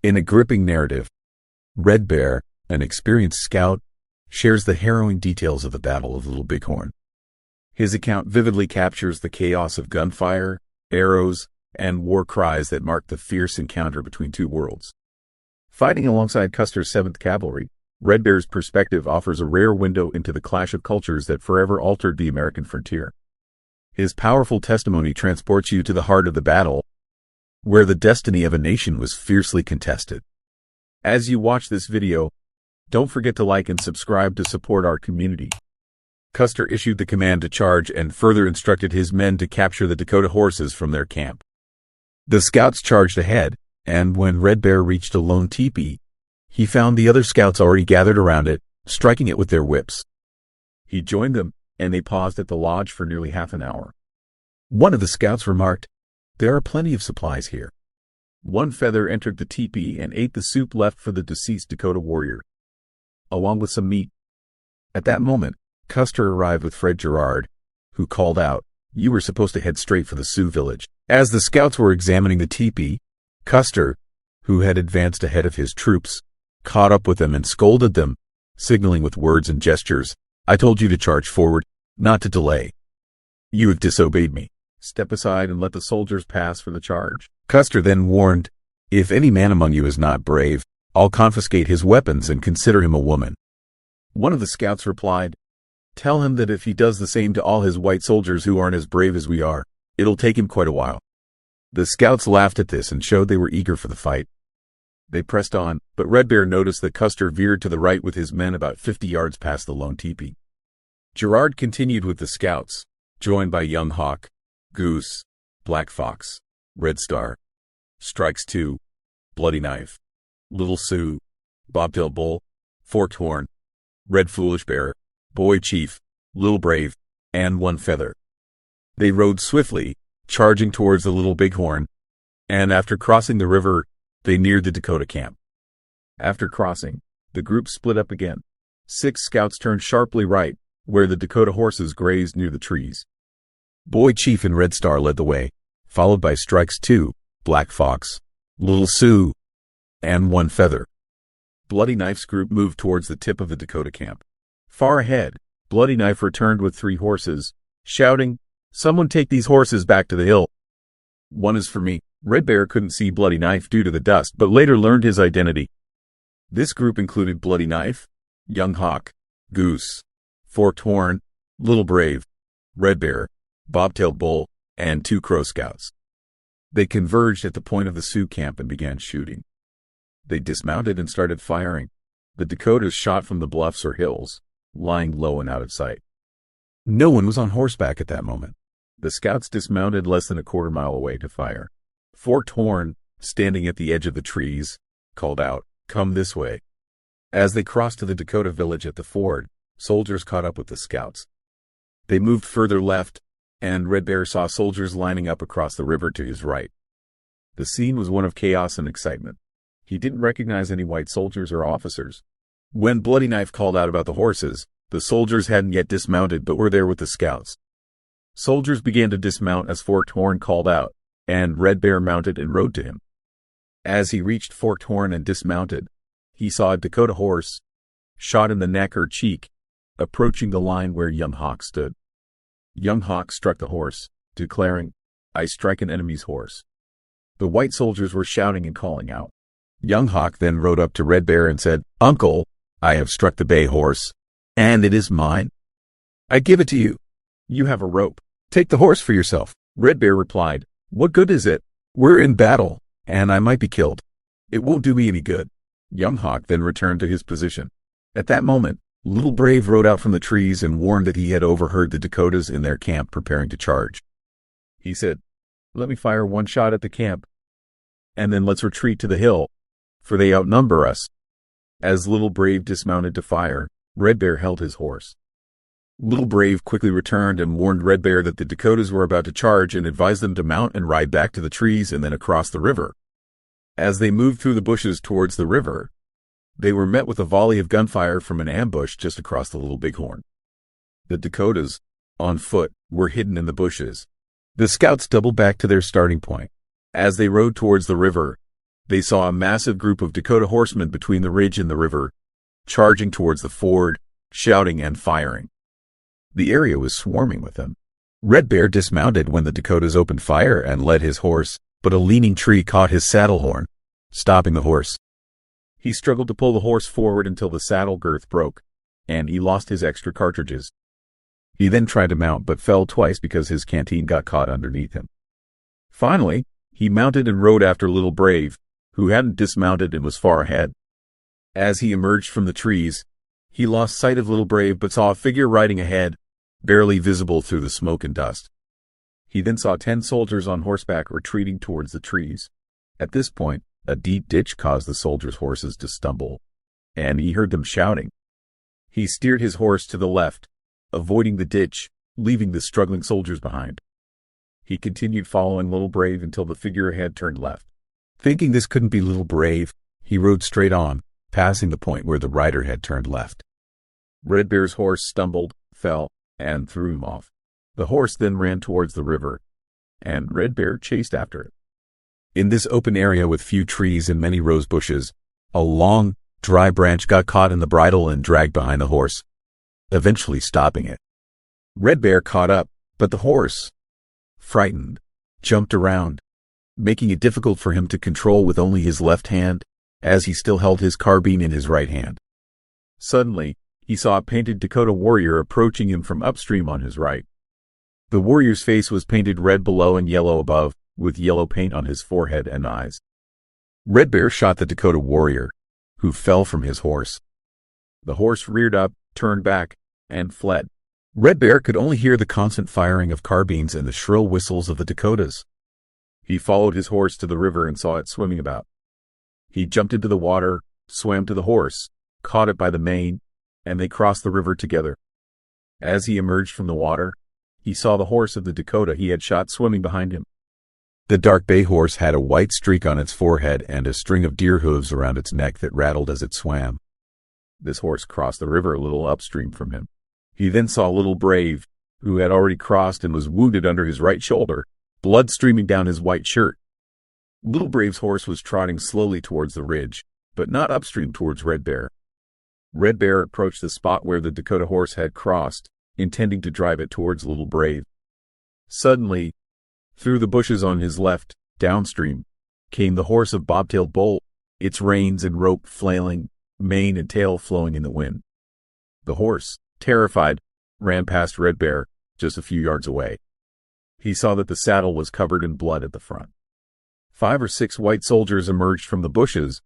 In a gripping narrative, Red Bear, an experienced scout, shares the harrowing details of the Battle of Little Bighorn. His account vividly captures the chaos of gunfire, arrows, and war cries that marked the fierce encounter between two worlds. Fighting alongside Custer's 7th Cavalry, Red Bear's perspective offers a rare window into the clash of cultures that forever altered the American frontier. His powerful testimony transports you to the heart of the battle, where the destiny of a nation was fiercely contested. As you watch this video, don't forget to like and subscribe to support our community. Custer issued the command to charge and further instructed his men to capture the Dakota horses from their camp. The scouts charged ahead, and when Red Bear reached a lone teepee, he found the other scouts already gathered around it, striking it with their whips. He joined them, and they paused at the lodge for nearly half an hour. One of the scouts remarked, "There are plenty of supplies here." One feather entered the teepee and ate the soup left for the deceased Dakota warrior, along with some meat. At that moment, Custer arrived with Fred Gerard, who called out, "You were supposed to head straight for the Sioux village." As the scouts were examining the teepee, Custer, who had advanced ahead of his troops, caught up with them and scolded them, signaling with words and gestures, "I told you to charge forward, not to delay. You have disobeyed me. Step aside and let the soldiers pass for the charge." Custer then warned, "If any man among you is not brave, I'll confiscate his weapons and consider him a woman." One of the scouts replied, "Tell him that if he does the same to all his white soldiers who aren't as brave as we are, it'll take him quite a while." The scouts laughed at this and showed they were eager for the fight. They pressed on, but Red Bear noticed that Custer veered to the right with his men about 50 yards past the lone teepee. Gerard continued with the scouts, joined by Young Hawk, Goose, Black Fox, Red Star, Strikes 2, Bloody Knife, Little Sioux, Bobtail Bull, Forked Horn, Red Foolish Bear, Boy Chief, Little Brave, and One Feather. They rode swiftly, charging towards the Little Bighorn, and after crossing the river, they neared the Dakota camp. After crossing, the group split up again. 6 scouts turned sharply right, where the Dakota horses grazed near the trees. Boy Chief and Red Star led the way, followed by Strikes 2, Black Fox, Little Sioux, and One Feather. Bloody Knife's group moved towards the tip of the Dakota camp. Far ahead, Bloody Knife returned with 3 horses, shouting, "Someone take these horses back to the hill. One is for me." Red Bear couldn't see Bloody Knife due to the dust, but later learned his identity. This group included Bloody Knife, Young Hawk, Goose, Forked Horn, Little Brave, Red Bear, Bobtail Bull, and 2 Crow Scouts. They converged at the point of the Sioux camp and began shooting. They dismounted and started firing. The Dakotas shot from the bluffs or hills, lying low and out of sight. No one was on horseback at that moment. The scouts dismounted less than a quarter mile away to fire. Forked Horn, standing at the edge of the trees, called out, "Come this way." As they crossed to the Dakota village at the ford, soldiers caught up with the scouts. They moved further left, and Red Bear saw soldiers lining up across the river to his right. The scene was one of chaos and excitement. He didn't recognize any white soldiers or officers. When Bloody Knife called out about the horses, the soldiers hadn't yet dismounted but were there with the scouts. Soldiers began to dismount as Forked Horn called out, and Red Bear mounted and rode to him. As he reached Forked Horn and dismounted, he saw a Dakota horse, shot in the neck or cheek, approaching the line where Young Hawk stood. Young Hawk struck the horse, declaring, "I strike an enemy's horse." The white soldiers were shouting and calling out. Young Hawk then rode up to Red Bear and said, "Uncle, I have struck the bay horse, and it is mine. I give it to you. You have a rope. Take the horse for yourself." Red Bear replied, "What good is it? We're in battle, and I might be killed. It won't do me any good." Young Hawk then returned to his position. At that moment, Little Brave rode out from the trees and warned that he had overheard the Dakotas in their camp preparing to charge. He said, "Let me fire one shot at the camp, and then let's retreat to the hill, for they outnumber us." As Little Brave dismounted to fire, Red Bear held his horse. Little Brave quickly returned and warned Red Bear that the Dakotas were about to charge and advised them to mount and ride back to the trees and then across the river. As they moved through the bushes towards the river, they were met with a volley of gunfire from an ambush just across the Little Bighorn. The Dakotas, on foot, were hidden in the bushes. The scouts doubled back to their starting point. As they rode towards the river, they saw a massive group of Dakota horsemen between the ridge and the river, charging towards the ford, shouting and firing. The area was swarming with them. Red Bear dismounted when the Dakotas opened fire and led his horse, but a leaning tree caught his saddle horn, stopping the horse. He struggled to pull the horse forward until the saddle girth broke, and he lost his extra cartridges. He then tried to mount but fell twice because his canteen got caught underneath him. Finally, he mounted and rode after Little Brave, who hadn't dismounted and was far ahead. As he emerged from the trees, he lost sight of Little Brave but saw a figure riding ahead, barely visible through the smoke and dust. He then saw 10 soldiers on horseback retreating towards the trees. At this point, a deep ditch caused the soldiers' horses to stumble, and he heard them shouting. He steered his horse to the left, avoiding the ditch, leaving the struggling soldiers behind. He continued following Little Brave until the figure ahead turned left. Thinking this couldn't be Little Brave, he rode straight on, passing the point where the rider had turned left. Red Bear's horse stumbled, fell, and threw him off. The horse then ran towards the river, and Red Bear chased after it. In this open area with few trees and many rose bushes, a long, dry branch got caught in the bridle and dragged behind the horse, eventually stopping it. Red Bear caught up, but the horse, frightened, jumped around, making it difficult for him to control with only his left hand, as he still held his carbine in his right hand. Suddenly, he saw a painted Dakota warrior approaching him from upstream on his right. The warrior's face was painted red below and yellow above, with yellow paint on his forehead and eyes. Red Bear shot the Dakota warrior, who fell from his horse. The horse reared up, turned back, and fled. Red Bear could only hear the constant firing of carbines and the shrill whistles of the Dakotas. He followed his horse to the river and saw it swimming about. He jumped into the water, swam to the horse, caught it by the mane, and they crossed the river together. As he emerged from the water, he saw the horse of the Dakota he had shot swimming behind him. The dark bay horse had a white streak on its forehead and a string of deer hooves around its neck that rattled as it swam. This horse crossed the river a little upstream from him. He then saw Little Brave, who had already crossed and was wounded under his right shoulder, blood streaming down his white shirt. Little Brave's horse was trotting slowly towards the ridge, but not upstream towards Red Bear. Red Bear approached the spot where the Dakota horse had crossed, intending to drive it towards Little Brave. Suddenly, through the bushes on his left, downstream, came the horse of Bobtailed Bull, its reins and rope flailing, mane and tail flowing in the wind. The horse, terrified, ran past Red Bear, just a few yards away. He saw that the saddle was covered in blood at the front. 5 or 6 white soldiers emerged from the bushes,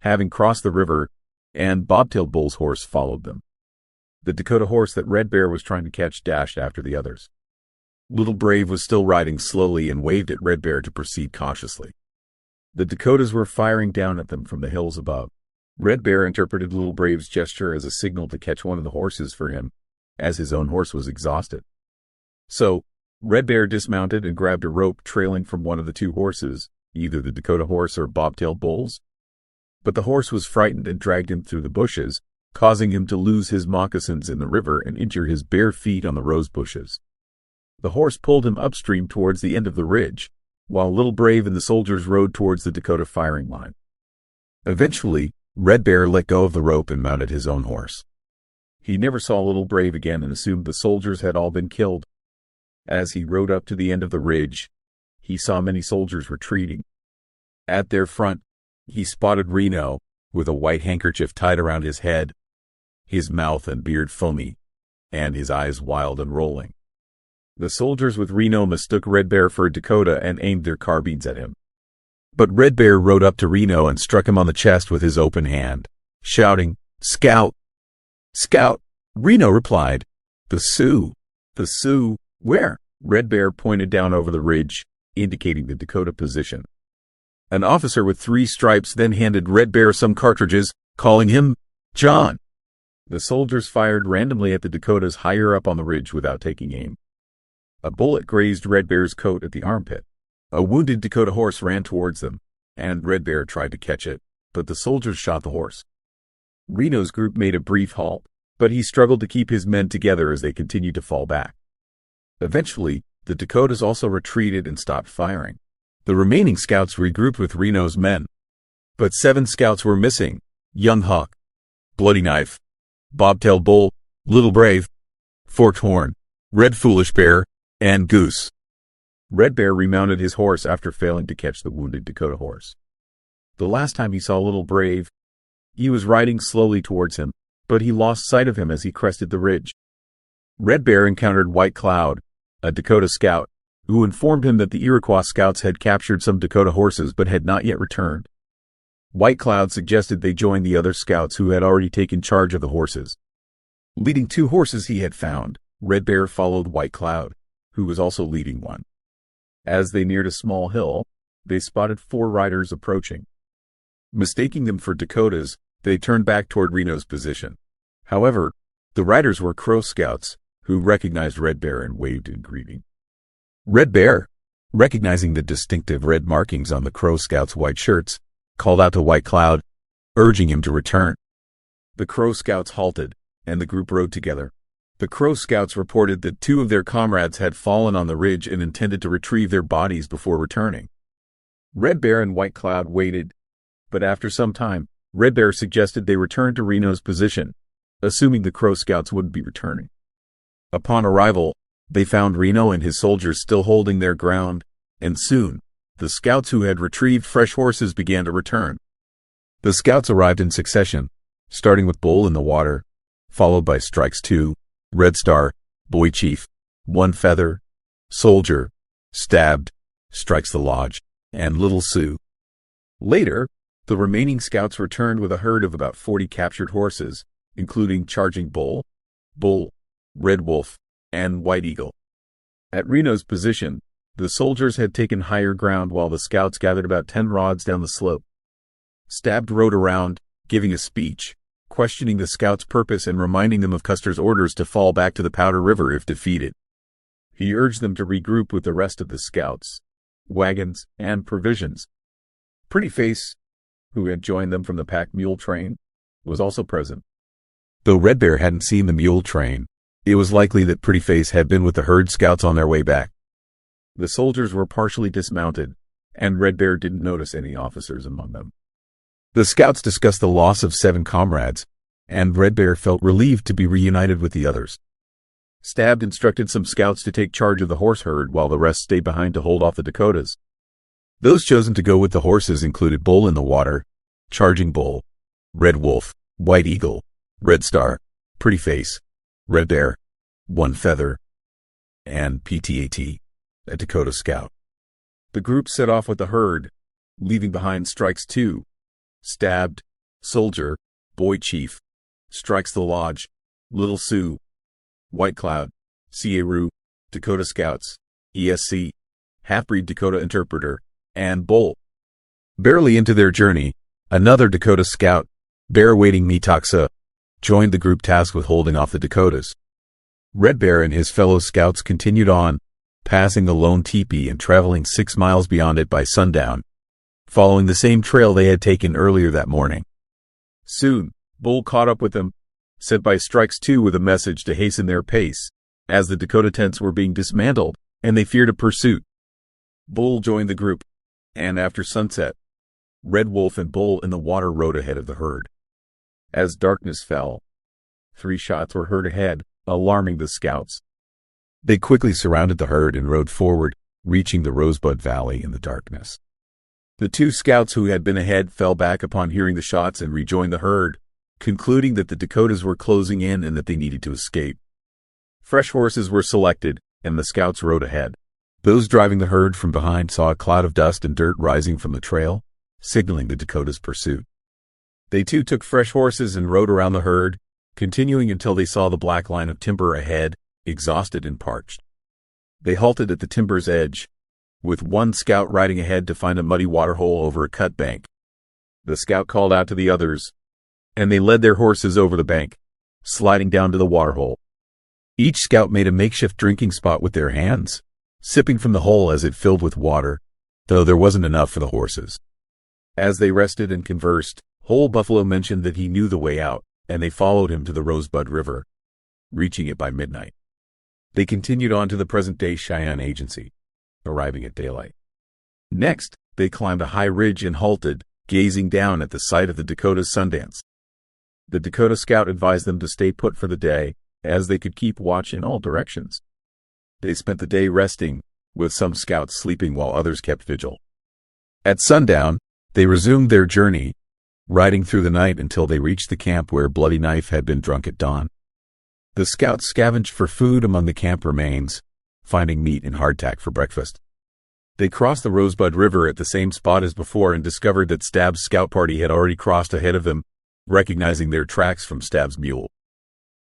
having crossed the river, and Bobtailed Bull's horse followed them. The Dakota horse that Red Bear was trying to catch dashed after the others. Little Brave was still riding slowly and waved at Red Bear to proceed cautiously. The Dakotas were firing down at them from the hills above. Red Bear interpreted Little Brave's gesture as a signal to catch one of the horses for him, as his own horse was exhausted. So, Red Bear dismounted and grabbed a rope trailing from one of the 2 horses, either the Dakota horse or Bobtailed Bull's. But the horse was frightened and dragged him through the bushes, causing him to lose his moccasins in the river and injure his bare feet on the rose bushes. The horse pulled him upstream towards the end of the ridge, while Little Brave and the soldiers rode towards the Dakota firing line. Eventually, Red Bear let go of the rope and mounted his own horse. He never saw Little Brave again and assumed the soldiers had all been killed. As he rode up to the end of the ridge, he saw many soldiers retreating. At their front, he spotted Reno, with a white handkerchief tied around his head, his mouth and beard foamy, and his eyes wild and rolling. The soldiers with Reno mistook Red Bear for a Dakota and aimed their carbines at him. But Red Bear rode up to Reno and struck him on the chest with his open hand, shouting, "Scout! Scout!" Reno replied, "The Sioux! The Sioux! Where?" Red Bear pointed down over the ridge, indicating the Dakota position. An officer with 3 stripes then handed Red Bear some cartridges, calling him John. The soldiers fired randomly at the Dakotas higher up on the ridge without taking aim. A bullet grazed Red Bear's coat at the armpit. A wounded Dakota horse ran towards them, and Red Bear tried to catch it, but the soldiers shot the horse. Reno's group made a brief halt, but he struggled to keep his men together as they continued to fall back. Eventually, the Dakotas also retreated and stopped firing. The remaining scouts regrouped with Reno's men, But 7 scouts were missing: Young Hawk, Bloody Knife, Bobtailed Bull, Little Brave, Forked Horn, Red Foolish Bear, and Goose. Red Bear remounted his horse after failing to catch the wounded Dakota horse. The last time he saw Little Brave, he was riding slowly towards him, but he lost sight of him as he crested the ridge. Red Bear encountered White Cloud, a Dakota scout, who informed him that the Iroquois scouts had captured some Dakota horses but had not yet returned. White Cloud suggested they join the other scouts who had already taken charge of the horses. Leading 2 horses he had found, Red Bear followed White Cloud, who was also leading one. As they neared a small hill, they spotted 4 riders approaching. Mistaking them for Dakotas, they turned back toward Reno's position. However, the riders were Crow scouts, who recognized Red Bear and waved in greeting. Red Bear, recognizing the distinctive red markings on the Crow scouts' white shirts, called out to White Cloud, urging him to return. The Crow scouts halted, and the group rode together. The Crow scouts reported that 2 of their comrades had fallen on the ridge and intended to retrieve their bodies before returning. Red Bear and White Cloud waited, but after some time, Red Bear suggested they return to Reno's position, assuming the Crow scouts wouldn't be returning. Upon arrival, they found Reno and his soldiers still holding their ground, and soon, the scouts who had retrieved fresh horses began to return. The scouts arrived in succession, starting with Bull in the Water, followed by Strikes 2, Red Star, Boy Chief, One Feather, Soldier, Stabbed, Strikes the Lodge, and Little Sioux. Later, the remaining scouts returned with a herd of about 40 captured horses, including Charging Bull, Red Wolf, and White Eagle. At Reno's position, the soldiers had taken higher ground while the scouts gathered about 10 rods down the slope. Stabbed rode around, giving a speech, questioning the scouts' purpose and reminding them of Custer's orders to fall back to the Powder River if defeated. He urged them to regroup with the rest of the scouts, wagons, and provisions. Pretty Face, who had joined them from the pack mule train, was also present. Though Red Bear hadn't seen the mule train, it was likely that Pretty Face had been with the herd scouts on their way back. The soldiers were partially dismounted, and Red Bear didn't notice any officers among them. The scouts discussed the loss of 7 comrades, and Red Bear felt relieved to be reunited with the others. Stabbed instructed some scouts to take charge of the horse herd while the rest stayed behind to hold off the Dakotas. Those chosen to go with the horses included Bull in the Water, Charging Bull, Red Wolf, White Eagle, Red Star, Pretty Face, Red Bear, One Feather, and PTAT, a Dakota scout. The group set off with the herd, leaving behind Strikes 2, Stabbed, Soldier, Boy Chief, Strikes the Lodge, Little Sioux, White Cloud, Sierra, Dakota Scouts, ESC, Half-Breed Dakota Interpreter, and Bull. Barely into their journey, another Dakota scout, Bear Wading Metaxa, joined the group tasked with holding off the Dakotas. Red Bear and his fellow scouts continued on, passing the lone teepee and traveling 6 miles beyond it by sundown, following the same trail they had taken earlier that morning. Soon, Bull caught up with them, sent by Strikes 2 with a message to hasten their pace, as the Dakota tents were being dismantled, and they feared a pursuit. Bull joined the group, and after sunset, Red Wolf and Bull in the Water rode ahead of the herd. As darkness fell, 3 shots were heard ahead, alarming the scouts. They quickly surrounded the herd and rode forward, reaching the Rosebud Valley in the darkness. The 2 scouts who had been ahead fell back upon hearing the shots and rejoined the herd, concluding that the Dakotas were closing in and that they needed to escape. Fresh horses were selected, and the scouts rode ahead. Those driving the herd from behind saw a cloud of dust and dirt rising from the trail, signaling the Dakotas' pursuit. They too took fresh horses and rode around the herd, continuing until they saw the black line of timber ahead, exhausted and parched. They halted at the timber's edge, with one scout riding ahead to find a muddy waterhole over a cut bank. The scout called out to the others, and they led their horses over the bank, sliding down to the waterhole. Each scout made a makeshift drinking spot with their hands, sipping from the hole as it filled with water, though there wasn't enough for the horses. As they rested and conversed, Whole Buffalo mentioned that he knew the way out, and they followed him to the Rosebud River, reaching it by midnight. They continued on to the present-day Cheyenne Agency, arriving at daylight. Next, they climbed a high ridge and halted, gazing down at the site of the Dakota's Sundance. The Dakota scout advised them to stay put for the day, as they could keep watch in all directions. They spent the day resting, with some scouts sleeping while others kept vigil. At sundown, they resumed their journey, riding through the night until they reached the camp where Bloody Knife had been drunk at dawn. The scouts scavenged for food among the camp remains, finding meat and hardtack for breakfast. They crossed the Rosebud River at the same spot as before and discovered that Stab's scout party had already crossed ahead of them, recognizing their tracks from Stab's mule.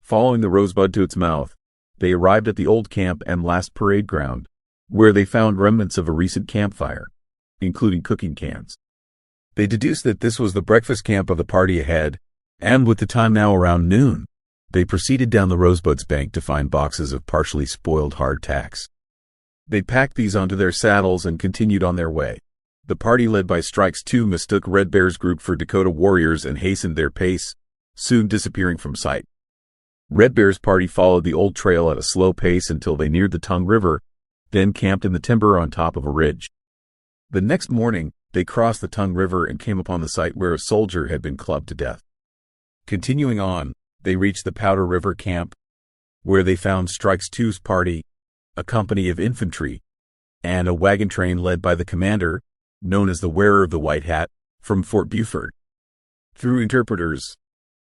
Following the Rosebud to its mouth, they arrived at the old camp and last parade ground, where they found remnants of a recent campfire, including cooking cans. They deduced that this was the breakfast camp of the party ahead, and with the time now around noon, they proceeded down the Rosebud's bank to find boxes of partially spoiled hardtacks. They packed these onto their saddles and continued on their way. The party led by Strikes 2 mistook Red Bear's group for Dakota warriors and hastened their pace, soon disappearing from sight. Red Bear's party followed the old trail at a slow pace until they neared the Tongue River, then camped in the timber on top of a ridge. The next morning, they crossed the Tongue River and came upon the site where a soldier had been clubbed to death. Continuing on, they reached the Powder River camp, where they found Strikes 2's party, a company of infantry, and a wagon train led by the commander, known as the Wearer of the White Hat, from Fort Buford. Through interpreters,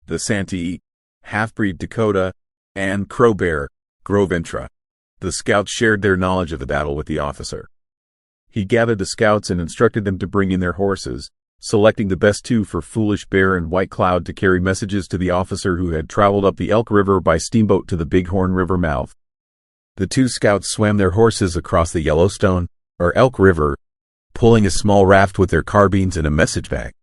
the Santee, Half-Breed Dakota, and Crow Bear, Groventra, the scouts shared their knowledge of the battle with the officer. He gathered the scouts and instructed them to bring in their horses, selecting the best two for Foolish Bear and White Cloud to carry messages to the officer who had traveled up the Elk River by steamboat to the Bighorn River mouth. The two scouts swam their horses across the Yellowstone, or Elk River, pulling a small raft with their carbines and a message bag.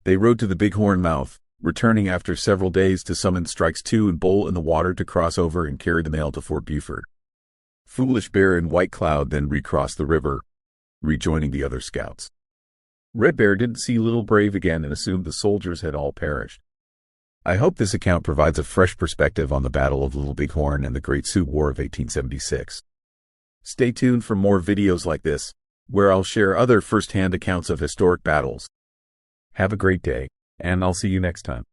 They rode to the Bighorn mouth, returning after several days to summon Strikes 2 and Bull in the water to cross over and carry the mail to Fort Buford. Foolish Bear and White Cloud then recrossed the river, rejoining the other scouts. Red Bear didn't see Little Brave again and assumed the soldiers had all perished. I hope this account provides a fresh perspective on the Battle of Little Bighorn and the Great Sioux War of 1876. Stay tuned for more videos like this, where I'll share other first-hand accounts of historic battles. Have a great day, and I'll see you next time.